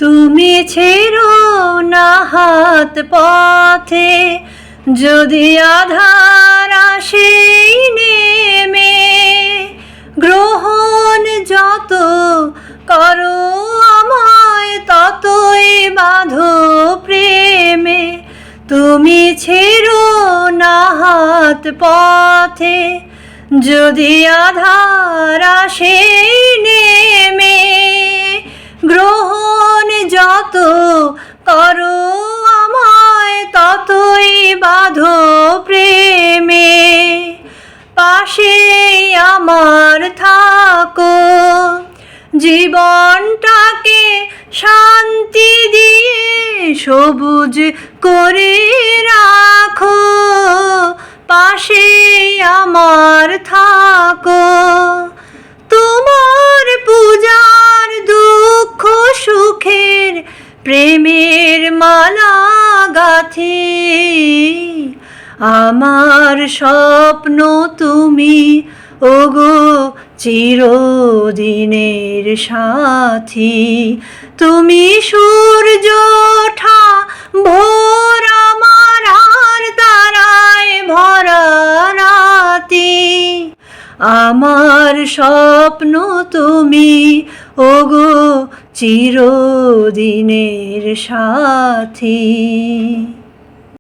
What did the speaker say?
তুমি ছেড়ো না হাত পথে, যদি আধার আসে নেমে। গ্রহণ যত করো আমায়, ততই বাঁধো প্রেমে। তুমি ছেড়ো না হাত পথে, যদি আধার আসে নেমে। গ্রহণ যত করো আমায়, ততই বাঁধো প্রেমে। পাশে আমার থাকো, জীবনটাকে শান্তি দিয়ে সবুজ করে রাখো। পাশে আমার থাকো, তোমার পূজার দুঃখ সুখের প্রেমের মালা গাথি। আমার স্বপ্ন তুমি, ওগো চিরদিনের সাথী। তুমি সূর্য ওঠা ভোর আমার, আর তারায় ভরা রাতি। আমার স্বপ্ন তুমি, ওগো চিরদিনের সাথী।